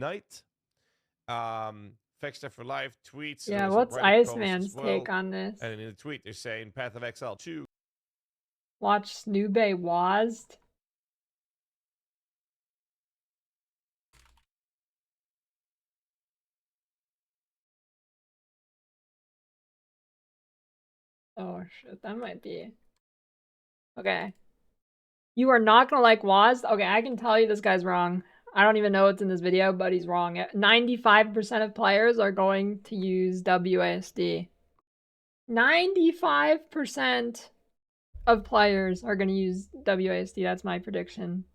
night. Fexter for life tweets. Yeah, what's Iceman's take on this? And in the tweet, they're saying Path of Exile 2. Watch Snoobe WASD. Oh shit, that might be. Okay. You are not gonna like WASD? Okay, I can tell you this guy's wrong. I don't even know what's in this video, but he's wrong. 95% of players are going to use WASD. 95% of players are going to use WASD. That's my prediction.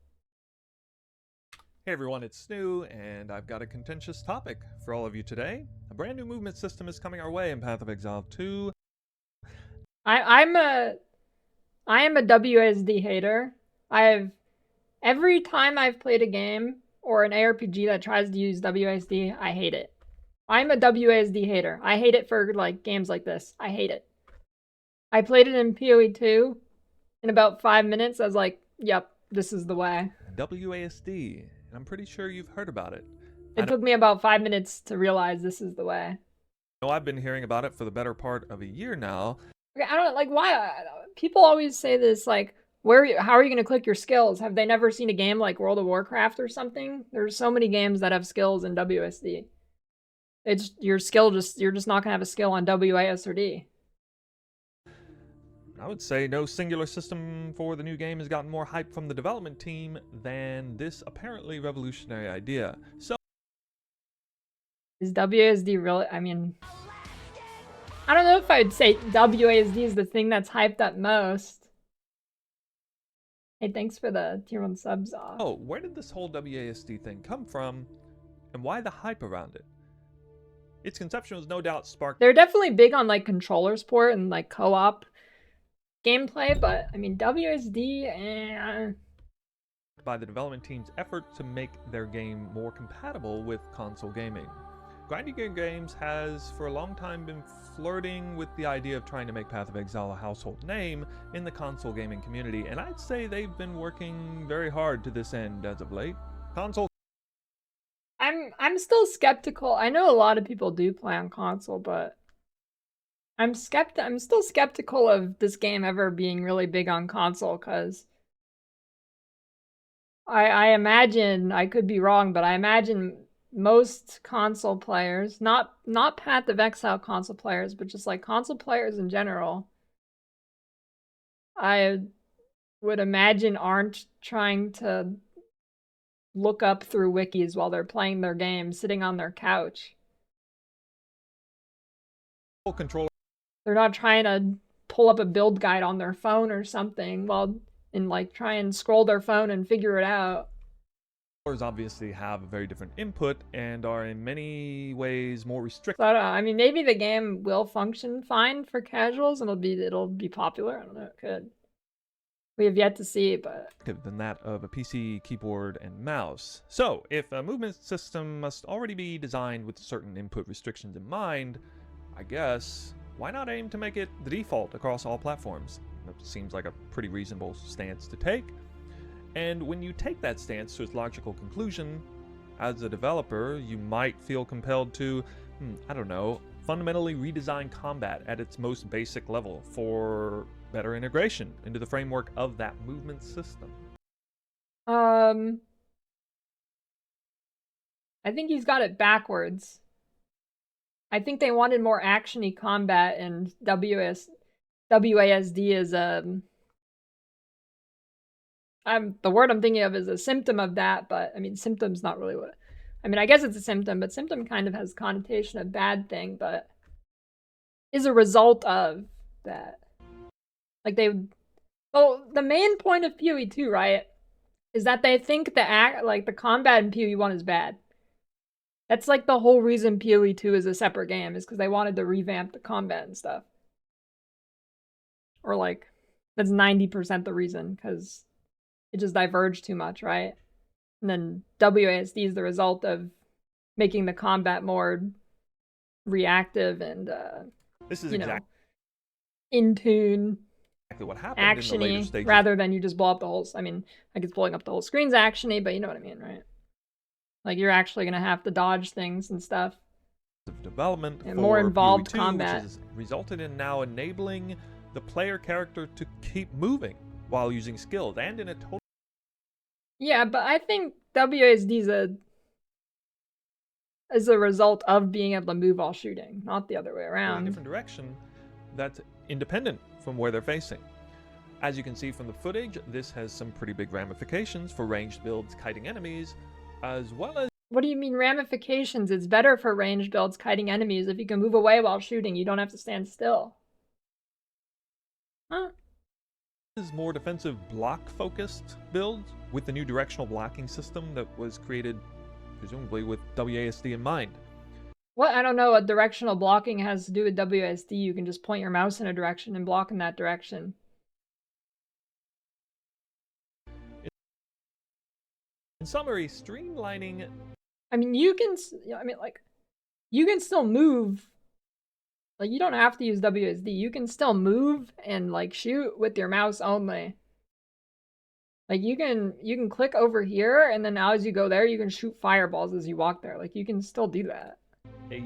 Hey everyone, it's Snoo, and I've got a contentious topic for all of you today. A brand new movement system is coming our way in Path of Exile 2. I am a WASD hater. Every time I've played a game or an ARPG that tries to use WASD, I hate it. I'm a WASD hater. I hate it for like games like this. I hate it. I played it in PoE 2 in about 5 minutes. I was like, yep, this is the way. WASD, and I'm pretty sure you've heard about it. It took me about 5 minutes to realize this is the way. I've been hearing about it for the better part of a year now. Okay, I don't like why people always say this, like, how are you going to click your skills? Have they never seen a game like World of Warcraft or something? There's so many games that have skills in WSD. It's your skill, you're just not going to have a skill on WAS or D. I would say no singular system for the new game has gotten more hype from the development team than this apparently revolutionary idea. So, is WASD really? I mean, I don't know if I would say WASD is the thing that's hyped up most. Hey, thanks for the tier 1 subs off. Oh, where did this whole WASD thing come from, and why the hype around it? Its conception was no doubt sparked. They're definitely big on like controller support and like co-op gameplay, but I mean WASD by the development team's effort to make their game more compatible with console gaming. Grinding Games has for a long time been flirting with the idea of trying to make Path of Exile a household name in the console gaming community, and I'd say they've been working very hard to this end as of late. I'm still skeptical. I know a lot of people do play on console, but I'm still skeptical of this game ever being really big on console, because I imagine, I could be wrong, but I imagine most console players, not Path of Exile console players, but just like console players in general, I would imagine aren't trying to look up through wikis while they're playing their game, sitting on their couch. Controller. They're not trying to pull up a build guide on their phone or something and like try and scroll their phone and figure it out. Obviously have a very different input and are in many ways more restricted. So I don't know. I mean, maybe the game will function fine for casuals and it'll be popular. I don't know. It could. We have yet to see, but than that of a PC keyboard and mouse. So, if a movement system must already be designed with certain input restrictions in mind, I guess why not aim to make it the default across all platforms? That seems like a pretty reasonable stance to take. And when you take that stance to its logical conclusion, as a developer, you might feel compelled to, I don't know, fundamentally redesign combat at its most basic level for better integration into the framework of that movement system. I think he's got it backwards. I think they wanted more action-y combat, and WASD is the word I'm thinking of is a symptom of that, but I mean, symptom's not really what... I mean, I guess it's a symptom, but symptom kind of has connotation of bad thing, but is a result of that. Like the main point of PoE 2, right, is that they think the combat in PoE 1 is bad. That's like the whole reason PoE 2 is a separate game, is because they wanted to revamp the combat and stuff. Or like, that's 90% the reason, because it just diverged too much, right? And then WASD is the result of making the combat more reactive and this is in tune, exactly what happened action-y, in the later stages. rather than you just blow up the whole... I mean, like it's blowing up the whole screen's action-y, but you know what I mean, right? Like, you're actually gonna have to dodge things and stuff. Of development And for more involved PoE 2, combat. which has resulted in now enabling the player character to keep moving while using skills, and in a total Yeah, but I think WASD is a result of being able to move while shooting, not the other way around. different direction that's independent from where they're facing. As you can see from the footage, this has some pretty big ramifications for ranged builds kiting enemies, as well as... What do you mean ramifications? It's better for ranged builds kiting enemies. If you can move away while shooting, you don't have to stand still. Huh? is more defensive block-focused builds with the new directional blocking system that was created presumably with WASD in mind. What? I don't know what directional blocking has to do with WASD. You can just point your mouse in a direction and block in that direction. In summary, streamlining... I mean, you can still move. Like, you don't have to use WASD. You can still move and, like, shoot with your mouse only. Like, you can click over here, and then now as you go there, you can shoot fireballs as you walk there. Like, you can still do that. A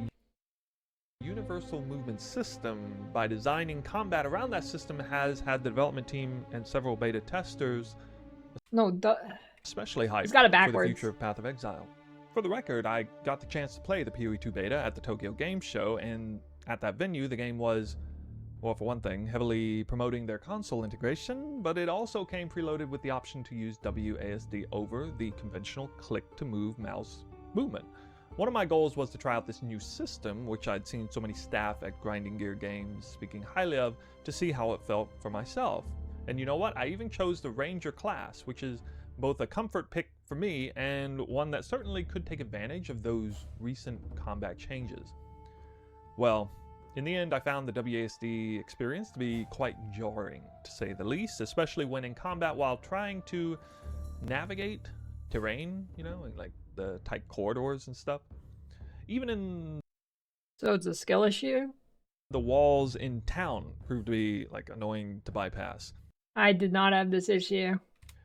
universal movement system, by designing combat around that system, has had the development team and several beta testers especially hyped got it for the backwards. future of Path of Exile. For the record, I got the chance to play the PoE 2 beta at the Tokyo Game Show, and at that venue, the game was, well, for one thing, heavily promoting their console integration, but it also came preloaded with the option to use WASD over the conventional click-to-move mouse movement. One of my goals was to try out this new system, which I'd seen so many staff at Grinding Gear Games speaking highly of, to see how it felt for myself. And you know what? I even chose the Ranger class, which is both a comfort pick for me and one that certainly could take advantage of those recent combat changes. Well, in the end, I found the WASD experience to be quite jarring, to say the least, especially when in combat while trying to navigate terrain, you know, like the tight corridors and stuff. Even in... So it's a skill issue? The walls in town proved to be, like, annoying to bypass. I did not have this issue.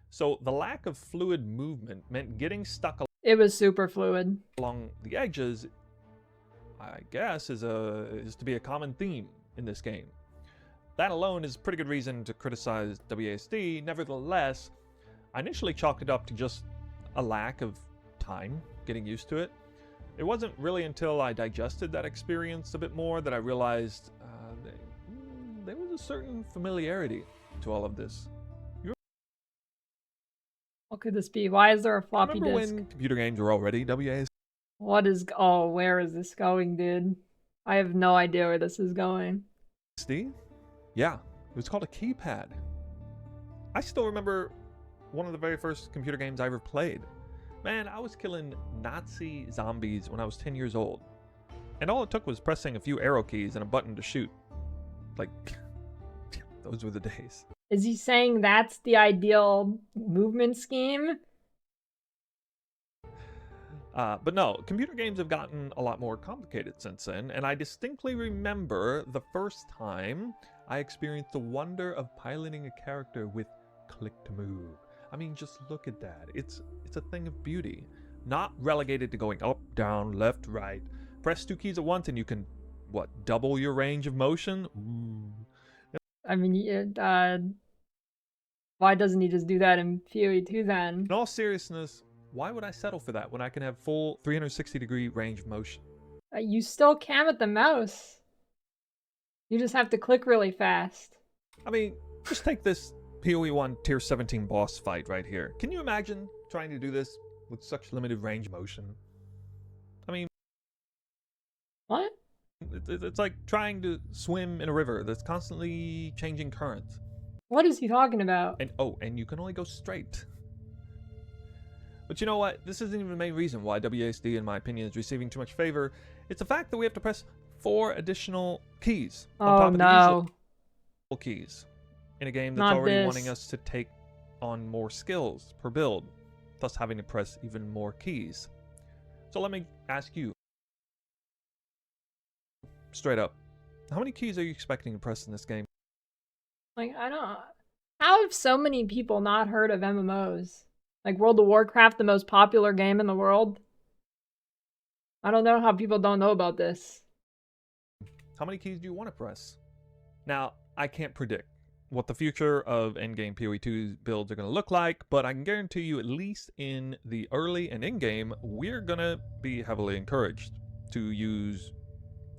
So the lack of fluid movement meant getting stuck It was super fluid. along the edges, I guess, is to be a common theme in this game. That alone is a pretty good reason to criticize WASD. Nevertheless, I initially chalked it up to just a lack of time getting used to it. It wasn't really until I digested that experience a bit more that I realized there was a certain familiarity to all of this. What could this be? Why is there a floppy Remember disk? when computer games were already WASD? Oh, where is this going, dude? I have no idea where this is going. Yeah, it was called a keypad. I still remember one of the very first computer games I ever played. Man, I was killing Nazi zombies when I was 10 years old. And all it took was pressing a few arrow keys and a button to shoot. Like, those were the days. Is he saying that's the ideal movement scheme? But no, computer games have gotten a lot more complicated since then, and I distinctly remember the first time I experienced the wonder of piloting a character with click to move. I mean, just look at that. It's a thing of beauty. Not relegated to going up, down, left, right. Press two keys at once and you can, what, double your range of motion? Ooh. I mean, why doesn't he just do that in PoE 2 then? In all seriousness, why would I settle for that when I can have full 360-degree range of motion? You still can with the mouse. You just have to click really fast. I mean, just take this PoE 1 Tier 17 boss fight right here. Can you imagine trying to do this with such limited range of motion? I mean... What? It's like trying to swim in a river that's constantly changing currents. What is he talking about? And you can only go straight. But you know what? This isn't even the main reason why WASD, in my opinion, is receiving too much favor. It's the fact that we have to press 4 additional keys on top of the usual keys in a game that's already wanting us to take on more skills per build, thus having to press even more keys. So let me ask you, straight up, how many keys are you expecting to press in this game? Like, I don't... How have so many people not heard of MMOs? Like World of Warcraft, the most popular game in the world? I don't know how people don't know about this. How many keys do you want to press? Now, I can't predict what the future of endgame PoE2 builds are going to look like, but I can guarantee you, at least in the early and in-game, we're going to be heavily encouraged to use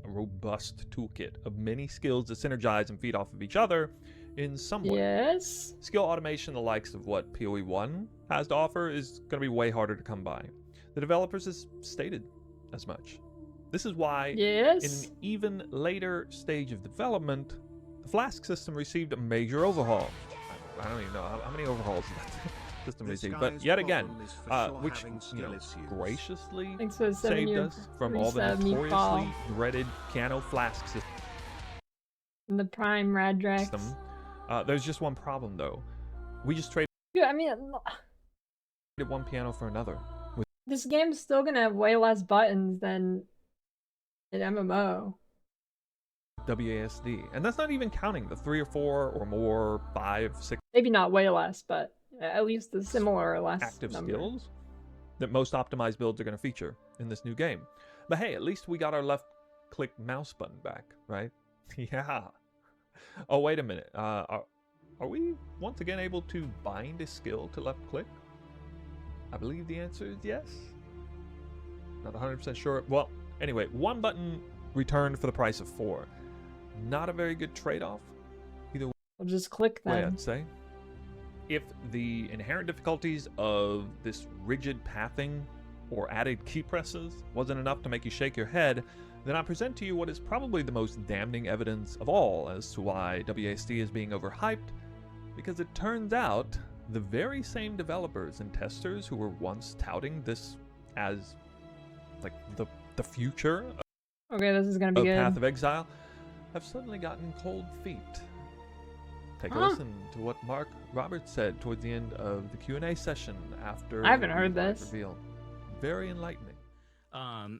a robust toolkit of many skills that synergize and feed off of each other in some way. Yes. Skill automation, the likes of what PoE1 has to offer, is going to be way harder to come by. The developers have stated as much. This is why, Yes. in an even later stage of development, the Flask system received a major overhaul. I don't even know how many overhauls that system received, but yet again, which, you know, graciously Thanks for the saved 7-year us from all the resub, notoriously meatball. dreaded Piano Flask And the Prime Radrex. system. There's just one problem, though. We just traded Yeah, I mean, one piano for another. this game's still gonna have way less buttons than an MMO. WASD, and that's not even counting the 3 or 4 or more, 5, 6 Maybe not way less, but at least a similar or less active number. skills that most optimized builds are going to feature in this new game. But hey, at least we got our left click mouse button back, right? Yeah. Oh, wait a minute. Are we once again able to bind a skill to left click? I believe the answer is yes. Not 100% sure. Well, anyway, 1 button returned for the price of 4. Not a very good trade-off. Either We'll just click way, then. I'd say. If the inherent difficulties of this rigid pathing or added key presses wasn't enough to make you shake your head, then I present to you what is probably the most damning evidence of all as to why WASD is being overhyped, because it turns out the very same developers and testers who were once touting this as like the future Okay, this is gonna be of good. Path of Exile have suddenly gotten cold feet. Take a listen to what Mark Roberts said towards the end of the Q&A session after I haven't the heard live this. reveal. Very enlightening.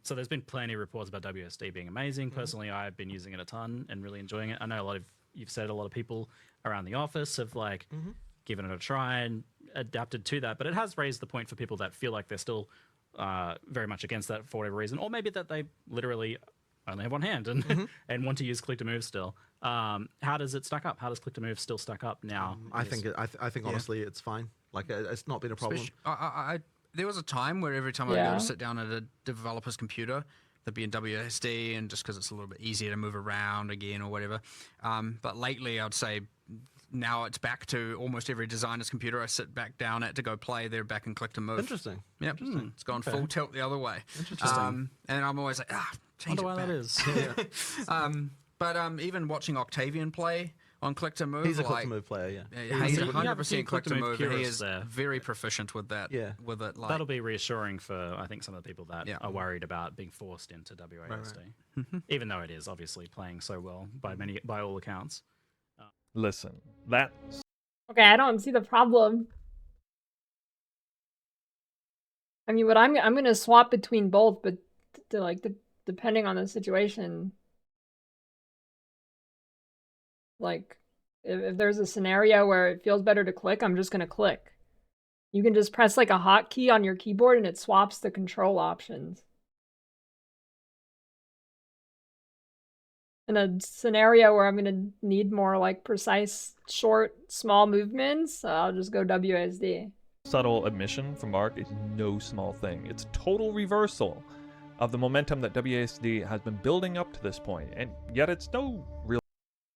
So there's been plenty of reports about WSD being amazing. Personally, I've been using it a ton and really enjoying it. I know you've said a lot of people around the office have like given it a try and adapted to that, but it has raised the point for people that feel like they're still very much against that for whatever reason, or maybe that they literally only have one hand and and want to use click to move still. How does it stack up? How does click to move still stack up now? I think honestly it's fine. Like it's not been a problem. There was a time where every time I go Yeah. to sit down at a developer's computer, there'd be in WSD, and just because it's a little bit easier to move around again or whatever. But lately, I'd say now it's back to almost every designer's computer I sit back down at to go play. They're back and click to move. Interesting. Yep. It's gone full tilt the other way. Interesting. And I'm always like, change Wonder it why back. that is. But even watching Octavian play on click to move, He's a like, click to move player, yeah. He's You have a few 100% click to move. click-to-move He purists is there. very proficient with that. Yeah. With it, like That'll be reassuring for, I think, some of the people that Yeah. are worried about being forced into WASD, even though it is obviously playing so well by all accounts. Listen, that's Okay, I don't see the problem. I mean, what I'm gonna swap between both, but depending on the situation. Like, if there's a scenario where it feels better to click, I'm just gonna click. You can just press like a hotkey on your keyboard and it swaps the control options. In a scenario where I'm gonna need more like precise, short, small movements, I'll just go WSD. subtle admission from Mark is no small thing. It's a total reversal of the momentum that WASD has been building up to this point, and yet it's no real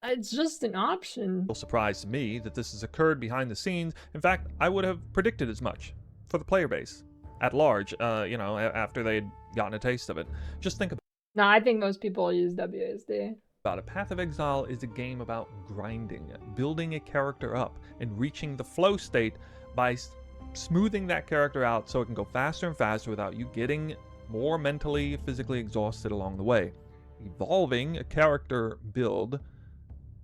It's just an option. surprise to me that this has occurred behind the scenes. In fact, I would have predicted as much for the player base at large, after they'd gotten a taste of it. Just think No, I think most people use WSD. about it. Path of Exile is a game about grinding, building a character up, and reaching the flow state by smoothing that character out so it can go faster and faster without you getting more mentally, physically exhausted along the way. Evolving a character build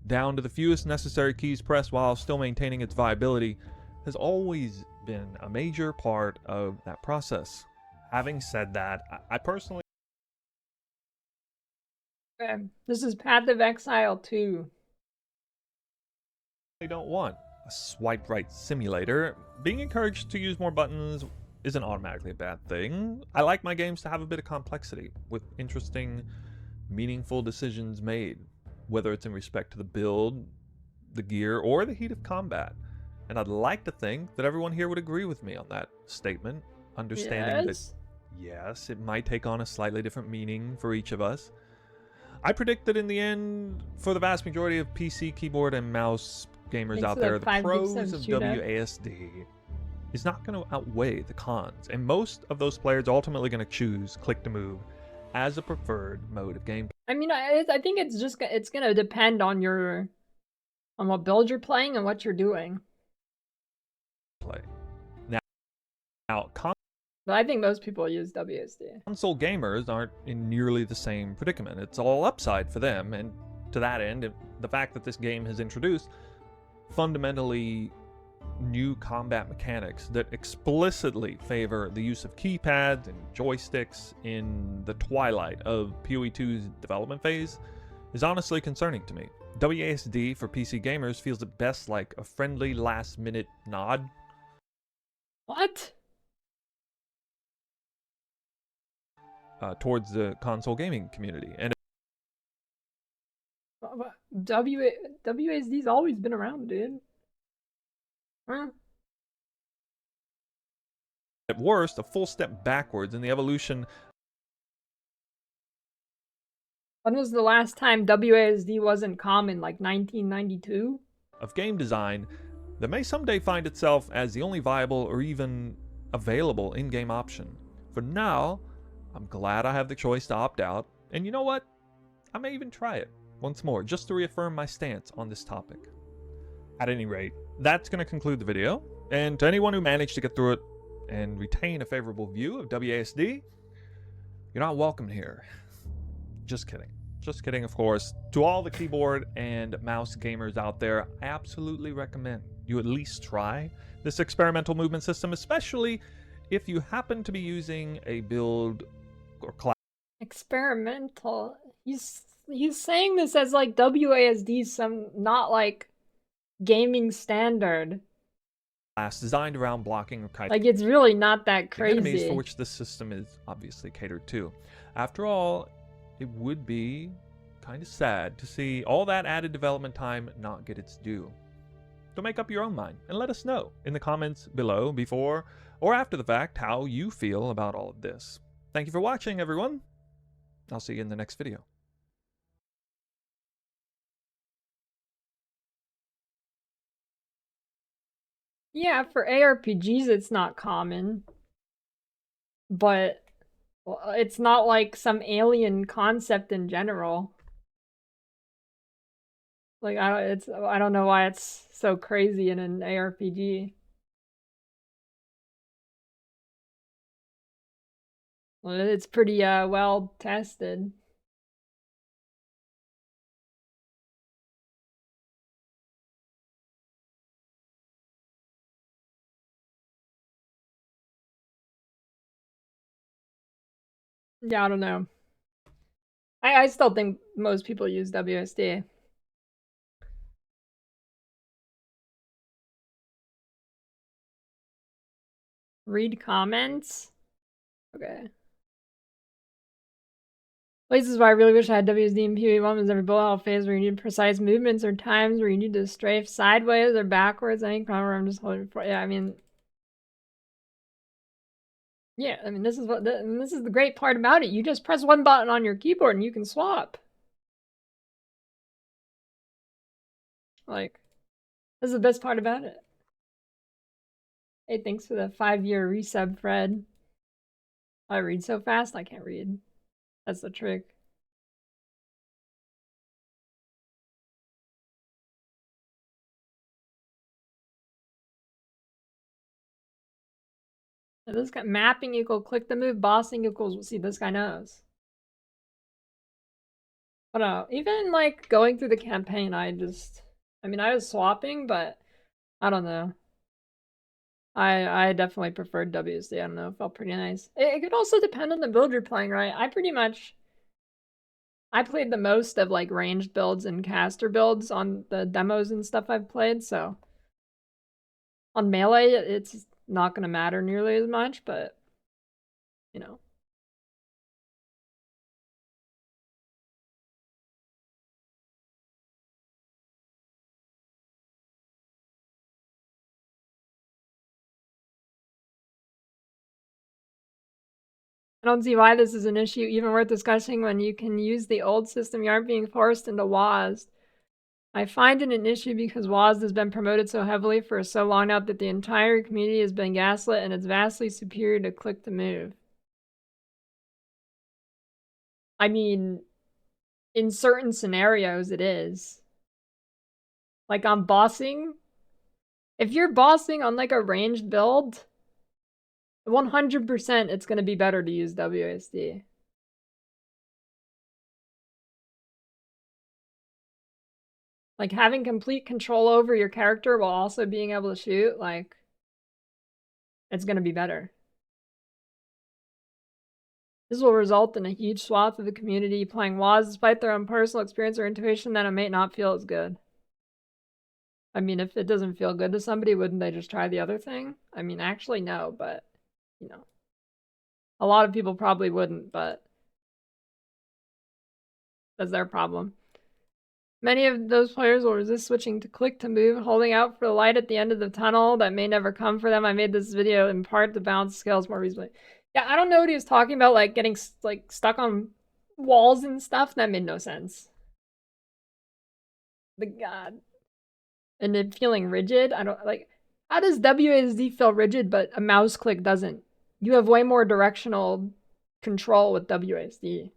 down to the fewest necessary keys pressed while still maintaining its viability has always been a major part of that process. Having said that, I personally Okay, this is Path of Exile 2. don't want a swipe right simulator. Being encouraged to use more buttons isn't automatically a bad thing. I like my games to have a bit of complexity, with interesting, meaningful decisions made, whether it's in respect to the build, the gear, or the heat of combat. And I'd like to think that everyone here would agree with me on that statement, understanding that, yes, it might take on a slightly different meaning for each of us. I predict that in the end, for the vast majority of PC, keyboard, and mouse gamers out there, the pros of WASD is not going to outweigh the cons, and most of those players are ultimately going to choose click to move as a preferred mode of gameplay. I mean, I think it's going to depend on what build you're playing and what you're doing. Now, but I think most people use WASD. Console gamers aren't in nearly the same predicament. It's all upside for them, and to that end, the fact that this game has introduced fundamentally new combat mechanics that explicitly favor the use of keypads and joysticks in the twilight of PoE 2's development phase is honestly concerning to me. WASD for PC gamers feels at best like a friendly last-minute nod. What? Towards the console gaming community. And WASD's always been around, dude. Huh? At worst, a full step backwards in the evolution. When was the last time WASD wasn't common, like 1992? Of game design that may someday find itself as the only viable or even available in-game option. For now, I'm glad I have the choice to opt out, and you know what? I may even try it once more, just to reaffirm my stance on this topic. At any rate, that's going to conclude the video, and to anyone who managed to get through it and retain a favorable view of WASD, you're not welcome here. Just kidding. Just kidding, of course. To all the keyboard and mouse gamers out there, I absolutely recommend you at least try this experimental movement system, especially if you happen to be using a build or class. Experimental? He's saying this as like WASD some not like gaming standard. Class designed around blocking or kiting. Like it's really not that crazy. Enemies for which this system is obviously catered to. After all, it would be kind of sad to see all that added development time not get its due. So make up your own mind and let us know in the comments below, before or after the fact, how you feel about all of this. Thank you for watching, everyone. I'll see you in the next video. Yeah, for ARPGs it's not common. But it's not like some alien concept in general. Like I don't know why it's so crazy in an ARPG. Well, it's pretty well tested. Yeah, I don't know. I still think most people use WSD. Read comments? Okay. Places where I really wish I had WSD and PoE1 was every bullet hell phase where you need precise movements, or times where you need to strafe sideways or backwards. I think where I'm just holding for. Yeah, I mean. Yeah, I mean this is the great part about it. You just press one button on your keyboard and you can swap. Like, this is the best part about it. Hey, thanks for the 5-year resub, Fred. I read so fast I can't read. That's the trick. So this guy, mapping equal click to move, bossing equals, see, this guy knows. But no, even like going through the campaign, I mean, I was swapping, but I don't know. I definitely preferred WSD. I don't know, it felt pretty nice. It could also depend on the build you're playing, right? I played the most of like ranged builds and caster builds on the demos and stuff I've played, so on melee, not going to matter nearly as much, but, you know. I don't see why this is an issue even worth discussing when you can use the old system. You aren't being forced into WASD. I find it an issue because WASD has been promoted so heavily for so long now that the entire community has been gaslit, and it's vastly superior to click to move. I mean, in certain scenarios it is. Like on bossing, if you're bossing on like a ranged build, 100% it's going to be better to use WASD. Like having complete control over your character while also being able to shoot, like, it's going to be better. This will result in a huge swath of the community playing WASD despite their own personal experience or intuition that it may not feel as good. I mean, if it doesn't feel good to somebody, wouldn't they just try the other thing? I mean, actually, no, but, you know. A lot of people probably wouldn't, but that's their problem. Many of those players will resist switching to click to move, holding out for the light at the end of the tunnel that may never come for them. I made this video in part to balance scales more reasonably. Yeah, I don't know what he was talking about, like getting like stuck on walls and stuff. That made no sense. The god. And it feeling rigid. I don't like. How does WASD feel rigid, but a mouse click doesn't? You have way more directional control with WASD.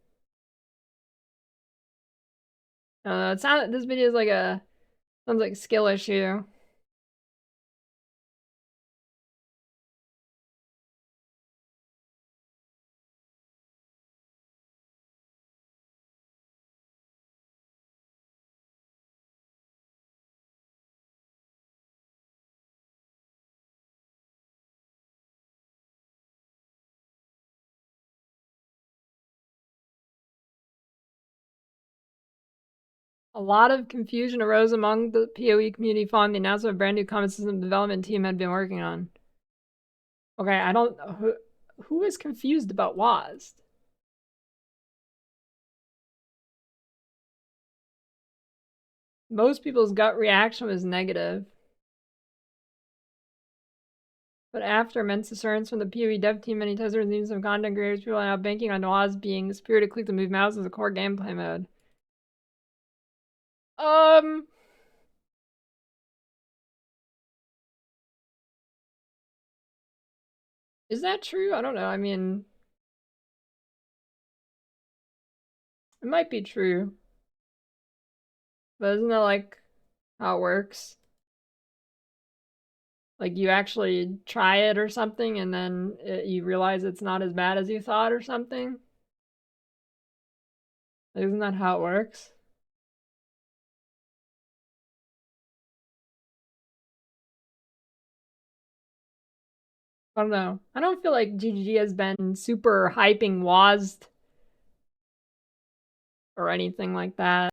This video is like sounds like a skill issue. A lot of confusion arose among the PoE community following the announcement of a brand new comment system the development team had been working on. Okay, I don't... Who is confused about WASD? Most people's gut reaction was negative. But after immense assurance from the PoE dev team, many testers and even some content creators, people are now banking on WASD being the spirit to click to move mouse as a core gameplay mode. Is that true? I don't know. I mean, it might be true. But isn't that like how it works? Like you actually try it or something and then you realize it's not as bad as you thought or something? Isn't that how it works? I don't know. I don't feel like GGG has been super hyping WASD or anything like that.